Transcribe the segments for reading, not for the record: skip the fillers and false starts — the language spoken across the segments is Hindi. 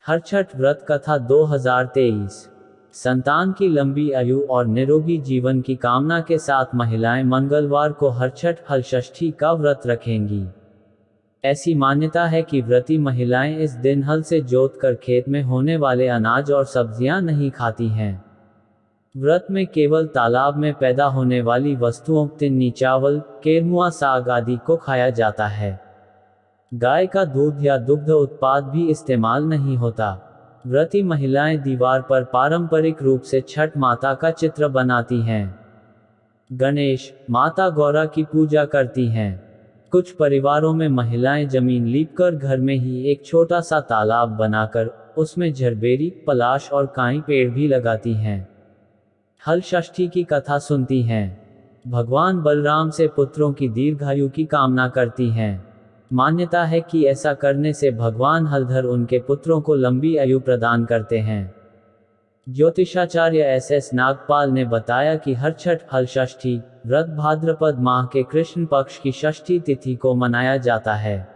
हरछठ व्रत कथा 2023। संतान की लंबी आयु और निरोगी जीवन की कामना के साथ महिलाएं मंगलवार को हरछठ हल षष्ठी का व्रत रखेंगी। ऐसी मान्यता है कि व्रती महिलाएं इस दिन हल से जोतकर खेत में होने वाले अनाज और सब्जियां नहीं खाती हैं। व्रत में केवल तालाब में पैदा होने वाली वस्तुओं तिन्नी चावल, केरमुआ साग आदि को खाया जाता है। गाय का दूध या दुग्ध उत्पाद भी इस्तेमाल नहीं होता। व्रती महिलाएं दीवार पर पारंपरिक रूप से छठ माता का चित्र बनाती हैं। गणेश, माता गौरा की पूजा करती हैं। कुछ परिवारों में महिलाएं जमीन लीपकर घर में ही एक छोटा सा तालाब बनाकर उसमें झरबेरी, पलाश और काई पेड़ भी लगाती हैं। हल षष्ठी की कथा सुनती हैं। भगवान बलराम से पुत्रों की दीर्घायु की कामना करती हैं। मान्यता है कि ऐसा करने से भगवान हलधर उनके पुत्रों को लंबी आयु प्रदान करते हैं। ज्योतिषाचार्य एस नागपाल ने बताया कि हरछठ हल षष्ठी व्रत भाद्रपद माह के कृष्ण पक्ष की षष्ठी तिथि को मनाया जाता है।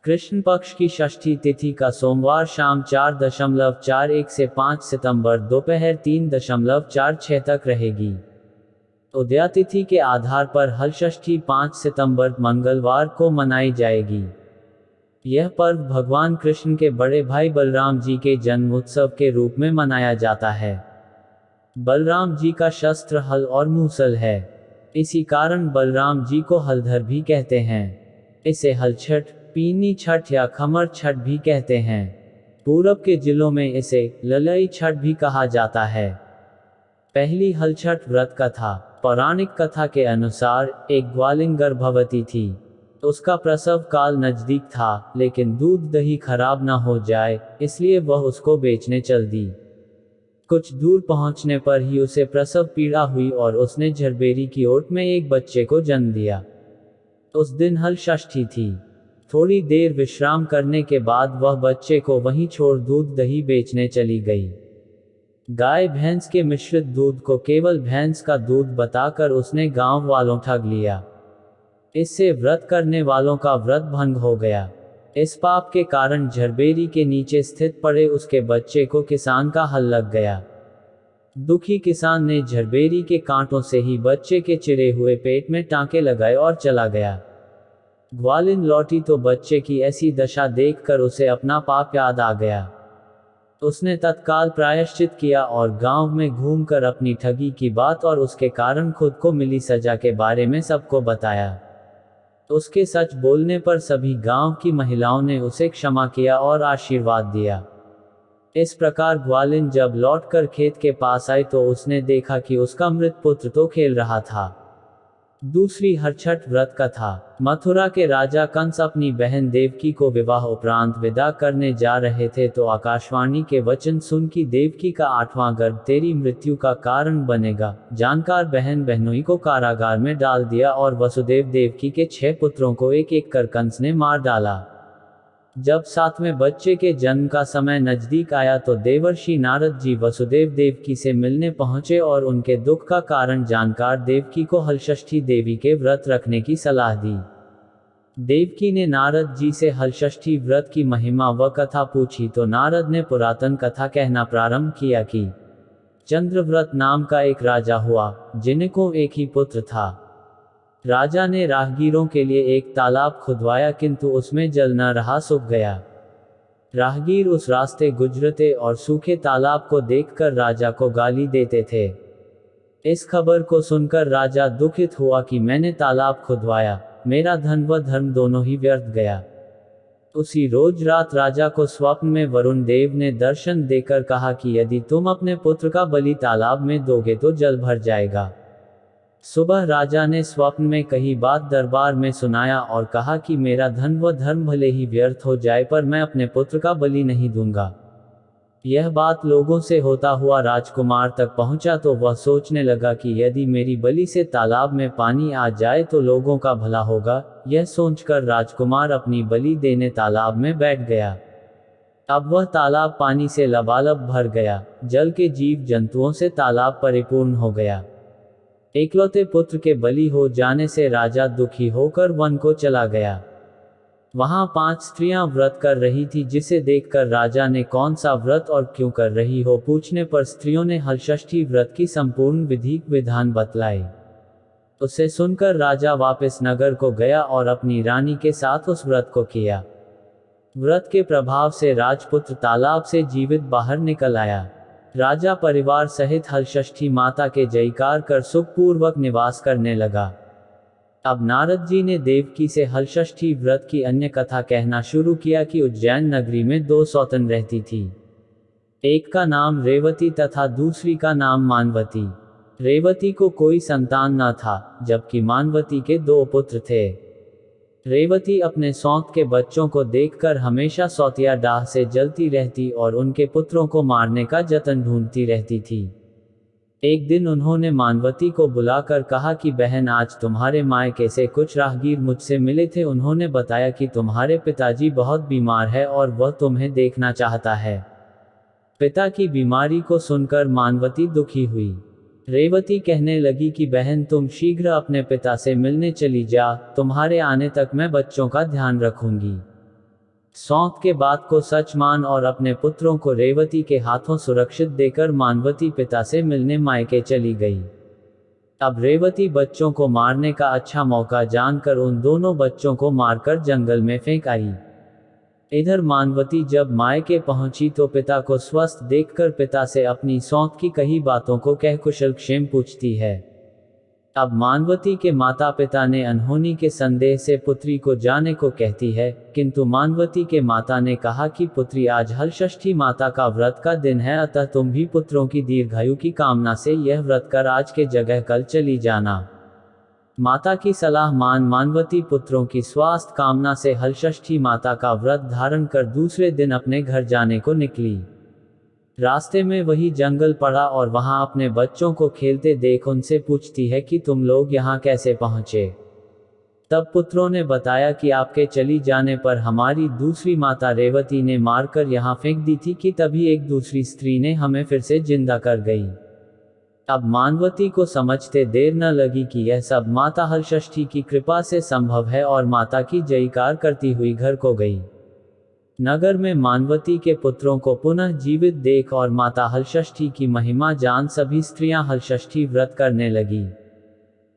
कृष्ण पक्ष की षष्ठी तिथि का सोमवार शाम 4.41 से 5 सितंबर दोपहर 3.46 तक रहेगी। उदयातिथि के आधार पर हल षष्ठी 5 सितंबर मंगलवार को मनाई जाएगी। यह पर्व भगवान कृष्ण के बड़े भाई बलराम जी के जन्म उत्सव के रूप में मनाया जाता है। बलराम जी का शस्त्र हल और मूसल है। इसी कारण बलराम जी को हलधर भी कहते हैं। इसे हल छठ, पीनी छठ या खमर छठ भी कहते हैं। पूरब के जिलों में इसे ललई छठ भी कहा जाता है। पहली हल छठ व्रत कथा। पौराणिक कथा के अनुसार एक ग्वालिन गर्भवती थी। उसका प्रसव काल नजदीक था, लेकिन दूध दही खराब न हो जाए इसलिए वह उसको बेचने चल दी। कुछ दूर पहुंचने पर ही उसे प्रसव पीड़ा हुई और उसने झरबेरी की ओट में एक बच्चे को जन्म दिया। उस दिन हल षष्ठी थी। थोड़ी देर विश्राम करने के बाद वह बच्चे को वहीं छोड़ दूध दही बेचने चली गई। गाय भैंस के मिश्रित दूध को केवल भैंस का दूध बताकर उसने गांव वालों ठग लिया। इससे व्रत करने वालों का व्रत भंग हो गया। इस पाप के कारण झरबेरी के नीचे स्थित पड़े उसके बच्चे को किसान का हल लग गया। दुखी किसान ने झरबेरी के कांटों से ही बच्चे के चिरे हुए पेट में टांके लगाए और चला गया। ग्वालिन लौटी तो बच्चे की ऐसी दशा देखकर उसे अपना पाप याद आ गया। उसने तत्काल प्रायश्चित किया और गांव में घूमकर अपनी ठगी की बात और उसके कारण खुद को मिली सजा के बारे में सबको बताया। उसके सच बोलने पर सभी गांव की महिलाओं ने उसे क्षमा किया और आशीर्वाद दिया। इस प्रकार ग्वालिन जब लौटकर खेत के पास आई तो उसने देखा कि उसका मृत पुत्र तो खेल रहा था। दूसरी हरछठ व्रत कथा। मथुरा के राजा कंस अपनी बहन देवकी को विवाह उपरांत विदा करने जा रहे थे तो आकाशवाणी के वचन सुन कि देवकी का 8वां गर्भ तेरी मृत्यु का कारण बनेगा जानकार बहन बहनोई को कारागार में डाल दिया और वसुदेव देवकी के 6 पुत्रों को एक एक कर कंस ने मार डाला। जब 7वें बच्चे के जन्म का समय नजदीक आया तो देवर्षि नारद जी वसुदेव देवकी से मिलने पहुंचे और उनके दुख का कारण जानकर देवकी को हलषष्ठी देवी के व्रत रखने की सलाह दी। देवकी ने नारद जी से हलषष्ठी व्रत की महिमा व कथा पूछी तो नारद ने पुरातन कथा कहना प्रारंभ किया कि चंद्रव्रत नाम का एक राजा हुआ, जिनको एक ही पुत्र था। राजा ने राहगीरों के लिए एक तालाब खुदवाया किंतु उसमें जल न रहा, सूख गया। राहगीर उस रास्ते गुजरते और सूखे तालाब को देखकर राजा को गाली देते थे। इस खबर को सुनकर राजा दुखित हुआ कि मैंने तालाब खुदवाया, मेरा धन व धर्म दोनों ही व्यर्थ गया। उसी रोज रात राजा को स्वप्न में वरुण देव ने दर्शन देकर कहा कि यदि तुम अपने पुत्र का बलि तालाब में दोगे तो जल भर जाएगा। सुबह राजा ने स्वप्न में कही बात दरबार में सुनाया और कहा कि मेरा धन व धर्म भले ही व्यर्थ हो जाए पर मैं अपने पुत्र का बलि नहीं दूंगा। यह बात लोगों से होता हुआ राजकुमार तक पहुंचा तो वह सोचने लगा कि यदि मेरी बलि से तालाब में पानी आ जाए तो लोगों का भला होगा। यह सोचकर राजकुमार अपनी बलि देने तालाब में बैठ गया। अब वह तालाब पानी से लबालब भर गया। जल के जीव जंतुओं से तालाब परिपूर्ण हो गया। एकलौते पुत्र के बलि हो जाने से राजा दुखी होकर वन को चला गया। वहां 5 स्त्रियां व्रत कर रही थी, जिसे देखकर राजा ने कौन सा व्रत और क्यों कर रही हो पूछने पर स्त्रियों ने हलषष्ठी व्रत की संपूर्ण विधि विधान बतलाई। उसे सुनकर राजा वापस नगर को गया और अपनी रानी के साथ उस व्रत को किया। व्रत के प्रभाव से राजपुत्र तालाब से जीवित बाहर निकल आया। राजा परिवार सहित हलषष्ठी माता के जयकार कर सुखपूर्वक निवास करने लगा। अब नारद जी ने देवकी से हलषष्ठी व्रत की अन्य कथा कहना शुरू किया कि उज्जैन नगरी में 2 सौतन रहती थी। एक का नाम रेवती तथा दूसरी का नाम मानवती। रेवती को कोई संतान न था, जबकि मानवती के 2 पुत्र थे। रेवती अपने सौत के बच्चों को देखकर हमेशा सौतिया डाह से जलती रहती और उनके पुत्रों को मारने का जतन ढूंढती रहती थी। एक दिन उन्होंने मानवती को बुलाकर कहा कि बहन, आज तुम्हारे मायके से कुछ राहगीर मुझसे मिले थे। उन्होंने बताया कि तुम्हारे पिताजी बहुत बीमार है और वह तुम्हें देखना चाहता है। पिता की बीमारी को सुनकर मानवती दुखी हुई। रेवती कहने लगी कि बहन, तुम शीघ्र अपने पिता से मिलने चली जा, तुम्हारे आने तक मैं बच्चों का ध्यान रखूंगी। सौत के बात को सच मान और अपने पुत्रों को रेवती के हाथों सुरक्षित देकर मानवती पिता से मिलने मायके चली गई। अब रेवती बच्चों को मारने का अच्छा मौका जानकर उन दोनों बच्चों को मारकर जंगल में फेंक आई। इधर मानवती जब मायके पहुंची तो पिता को स्वस्थ देखकर पिता से अपनी सौत की कही बातों को कह कुशल क्षेम पूछती है। अब मानवती के माता पिता ने अनहोनी के संदेह से पुत्री को जाने को कहती है, किंतु मानवती के माता ने कहा कि पुत्री, आज हलषष्ठी माता का व्रत का दिन है, अतः तुम भी पुत्रों की दीर्घायु की कामना से यह व्रत कर आज के जगह कल चली जाना। माता की सलाह मान मानवती पुत्रों की स्वास्थ्य कामना से हलषष्ठी माता का व्रत धारण कर दूसरे दिन अपने घर जाने को निकली। रास्ते में वही जंगल पड़ा और वहां अपने बच्चों को खेलते देख उनसे पूछती है कि तुम लोग यहाँ कैसे पहुँचे। तब पुत्रों ने बताया कि आपके चली जाने पर हमारी दूसरी माता रेवती ने मारकर यहाँ फेंक दी थी कि तभी एक दूसरी स्त्री ने हमें फिर से जिंदा कर गई। अब मानवती को समझते देर न लगी कि यह सब माता हलषष्ठी की कृपा से संभव है और माता की जयकार करती हुई घर को गई। नगर में मानवती के पुत्रों को पुनः जीवित देख और माता हलषष्ठी की महिमा जान सभी स्त्रियां हलषष्ठी व्रत करने लगी।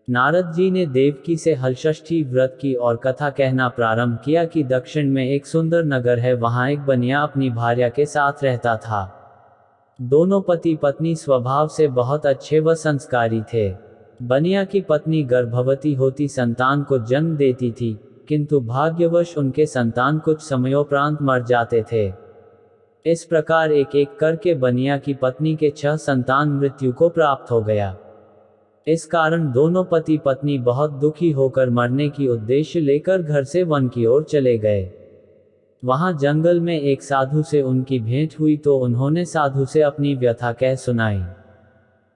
नारद जी ने देवकी से हलषष्ठी व्रत की और कथा कहना प्रारंभ किया कि दक्षिण में एक सुंदर नगर है, वहां एक बनिया अपनी भार्या के साथ रहता था। दोनों पति पत्नी स्वभाव से बहुत अच्छे व संस्कारी थे। बनिया की पत्नी गर्भवती होती संतान को जन्म देती थी, किंतु भाग्यवश उनके संतान कुछ समयोपरांत मर जाते थे। इस प्रकार एक एक करके बनिया की पत्नी के 6 संतान मृत्यु को प्राप्त हो गया। इस कारण दोनों पति पत्नी बहुत दुखी होकर मरने की उद्देश्य लेकर घर से वन की ओर चले गए। वहां जंगल में एक साधु से उनकी भेंट हुई तो उन्होंने साधु से अपनी व्यथा कह सुनाई।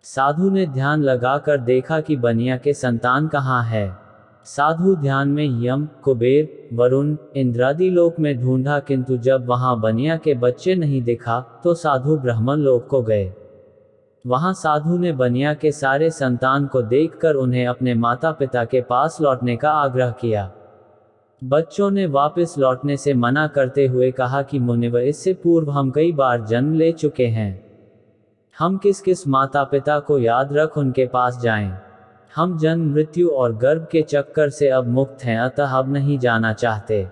साधु ने ध्यान लगाकर देखा कि बनिया के संतान कहाँ है। साधु ध्यान में यम, कुबेर, वरुण, इंद्रादि लोक में ढूंढा, किंतु जब वहां बनिया के बच्चे नहीं दिखा तो साधु ब्रह्मन लोक को गए। वहां साधु ने बनिया के सारे संतान को देखकर उन्हें अपने माता पिता के पास लौटने का आग्रह किया। बच्चों ने वापस लौटने से मना करते हुए कहा कि मुनिवर, इससे पूर्व हम कई बार जन्म ले चुके हैं। हम किस किस माता पिता को याद रख उनके पास जाएं। हम जन्म मृत्यु और गर्भ के चक्कर से अब मुक्त हैं, अतः अब नहीं जाना चाहते।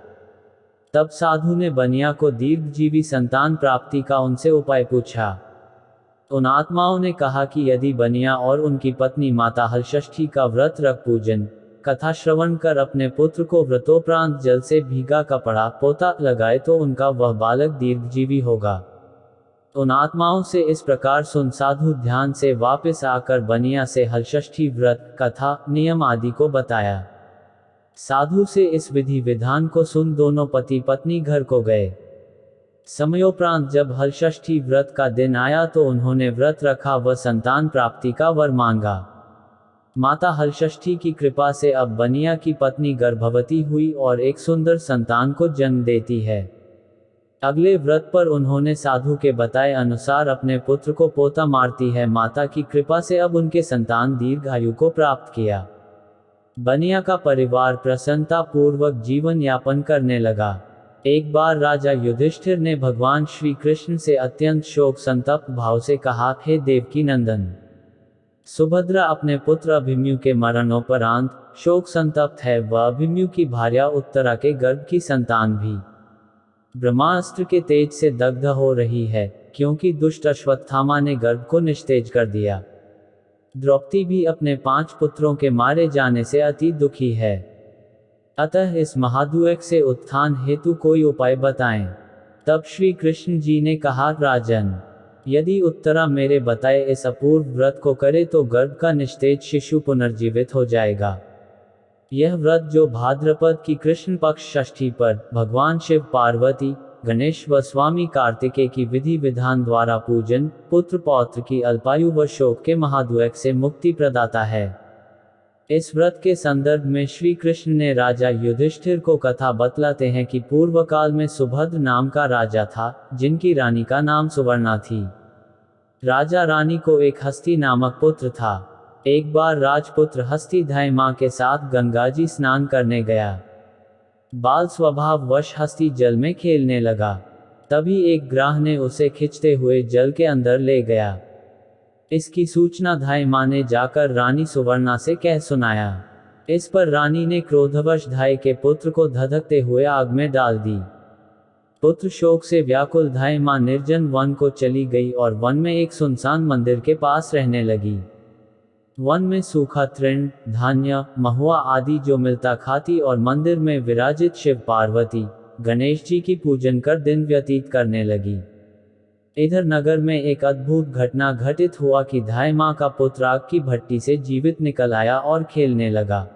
तब साधु ने बनिया को दीर्घजीवी संतान प्राप्ति का उनसे उपाय पूछा। उन आत्माओं ने कहा कि यदि बनिया और उनकी पत्नी माता हलषष्ठी का व्रत रख पूजन कथा श्रवण कर अपने पुत्र को व्रतोपरांत जल से भीगा कपड़ा पोता लगाए तो उनका वह बालक दीर्घजीवी होगा। उन आत्माओं से इस प्रकार सुन साधु ध्यान से वापस आकर बनिया से हलषष्ठी व्रत कथा नियम आदि को बताया। साधु से इस विधि विधान को सुन दोनों पति पत्नी घर को गए। समयोपरांत जब हलषष्ठी व्रत का दिन आया तो उन्होंने व्रत रखा व संतान प्राप्ति का वर मांगा। माता हलषष्ठी की कृपा से अब बनिया की पत्नी गर्भवती हुई और एक सुंदर संतान को जन्म देती है। अगले व्रत पर उन्होंने साधु के बताए अनुसार अपने पुत्र को पोता मारती है। माता की कृपा से अब उनके संतान दीर्घायु को प्राप्त किया। बनिया का परिवार प्रसन्नता पूर्वक जीवन यापन करने लगा। एक बार राजा युधिष्ठिर ने भगवान श्री कृष्ण से अत्यंत शोक संतप्त भाव से कहा, हे देवकी नंदन, सुभद्रा अपने पुत्र अभिमन्यु के मरणोपरांत शोक संतप्त है। वह अभिमन्यु की भार्या उत्तरा के गर्भ की संतान भी ब्रह्मास्त्र के तेज से दग्ध हो रही है, क्योंकि दुष्ट अश्वत्थामा ने गर्भ को निस्तेज कर दिया। द्रौपदी भी अपने 5 पुत्रों के मारे जाने से अति दुखी है। अतः इस महादुख से उत्थान हेतु कोई उपाय बताएं। तब श्री कृष्ण जी ने कहा, राजन, यदि उत्तरा मेरे बताए इस अपूर्व व्रत को करे तो गर्भ का निस्तेज शिशु पुनर्जीवित हो जाएगा। यह व्रत जो भाद्रपद की कृष्ण पक्ष षष्ठी पर भगवान शिव, पार्वती, गणेश व स्वामी कार्तिकेय की विधि विधान द्वारा पूजन, पुत्र पौत्र की अल्पायु व शोक के महादुख से मुक्ति प्रदाता है। इस व्रत के संदर्भ में श्री कृष्ण ने राजा युधिष्ठिर को कथा बतलाते हैं कि पूर्व काल में सुभद्र नाम का राजा था, जिनकी रानी का नाम सुवर्णा थी। राजा रानी को एक हस्ती नामक पुत्र था। एक बार राजपुत्र हस्ती धाय मां के साथ गंगा जी स्नान करने गया। बाल स्वभाव वश हस्ती जल में खेलने लगा। तभी एक ग्राह ने उसे खींचते हुए जल के अंदर ले गया। इसकी सूचना धाय मां ने जाकर रानी सुवर्णा से कह सुनाया। इस पर रानी ने क्रोधवश धाय के पुत्र को धधकते हुए आग में डाल दी। पुत्र शोक से व्याकुल धाय मां निर्जन वन को चली गई और वन में एक सुनसान मंदिर के पास रहने लगी। वन में सूखा तृण, धान्य, महुआ आदि जो मिलता खाती और मंदिर में विराजित शिव, पार्वती, गणेश जी की पूजन कर दिन व्यतीत करने लगी। इधर नगर में एक अद्भुत घटना घटित हुआ कि धाय मां का पुत्र आग की भट्टी से जीवित निकल आया और खेलने लगा।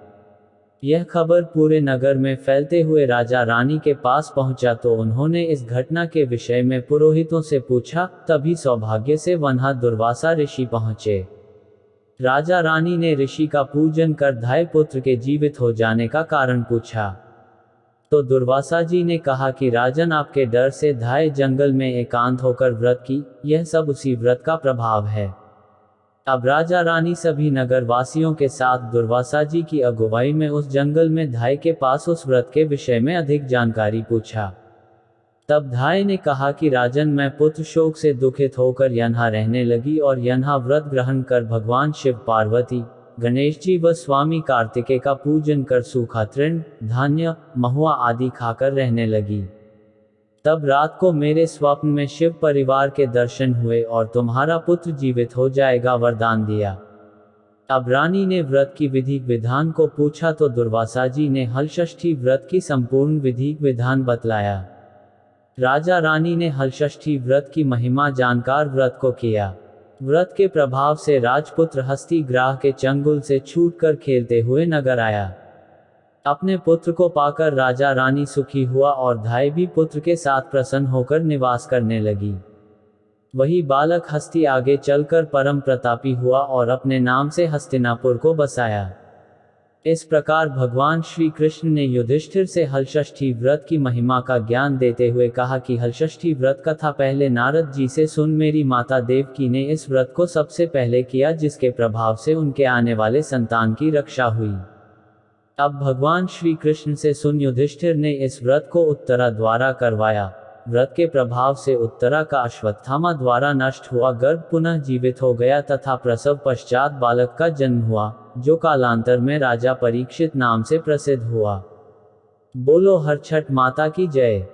यह खबर पूरे नगर में फैलते हुए राजा रानी के पास पहुंचा तो उन्होंने इस घटना के विषय में पुरोहितों से पूछा। तभी सौभाग्य से वहां दुर्वासा ऋषि पहुंचे। राजा रानी ने ऋषि का पूजन कर धाय पुत्र के जीवित हो जाने का कारण पूछा। तो दुर्वासा जी ने कहा कि राजन, आपके डर से धाय जंगल में एकांत होकर व्रत की, यह सब उसी व्रत का प्रभाव है। अब राजा रानी सभी नगर वासियों के साथ दुर्वासा जी की अगुवाई में उस जंगल में धाय के पास उस व्रत के विषय में अधिक जानकारी पूछा। तब धाय ने कहा कि राजन, मैं पुत्र शोक से दुखित होकर यहाँ रहने लगी और यहाँ व्रत ग्रहण कर भगवान शिव, पार्वती, गणेश जी व स्वामी कार्तिकेय का पूजन कर सूखा तृण, धान्य, महुआ आदि खाकर रहने लगी। तब रात को मेरे स्वप्न में शिव परिवार के दर्शन हुए और तुम्हारा पुत्र जीवित हो जाएगा वरदान दिया। अब रानी ने व्रत की विधि विधान को पूछा तो दुर्वासा जी ने हलषष्ठी व्रत की संपूर्ण विधि विधान बतलाया। राजा रानी ने हलषष्ठी व्रत की महिमा जानकर व्रत को किया। व्रत के प्रभाव से राजपुत्र हस्ती ग्राह के चंगुल से छूटकर खेलते हुए नगर आया। अपने पुत्र को पाकर राजा रानी सुखी हुआ और धाय भी पुत्र के साथ प्रसन्न होकर निवास करने लगी। वही बालक हस्ती आगे चलकर परम प्रतापी हुआ और अपने नाम से हस्तिनापुर को बसाया। इस प्रकार भगवान श्री कृष्ण ने युधिष्ठिर से हलषष्ठी व्रत की महिमा का ज्ञान देते हुए कहा कि हलषष्ठी व्रत कथा पहले नारद जी से सुन। मेरी माता देवकी ने इस व्रत को सबसे पहले किया, जिसके प्रभाव से उनके आने वाले संतान की रक्षा हुई। अब भगवान श्री कृष्ण से सुन युधिष्ठिर ने इस व्रत को उत्तरा द्वारा करवाया। व्रत के प्रभाव से उत्तरा का अश्वत्थामा द्वारा नष्ट हुआ गर्भ पुनः जीवित हो गया तथा प्रसव पश्चात बालक का जन्म हुआ, जो कालांतर में राजा परीक्षित नाम से प्रसिद्ध हुआ। बोलो हर छठ माता की जय।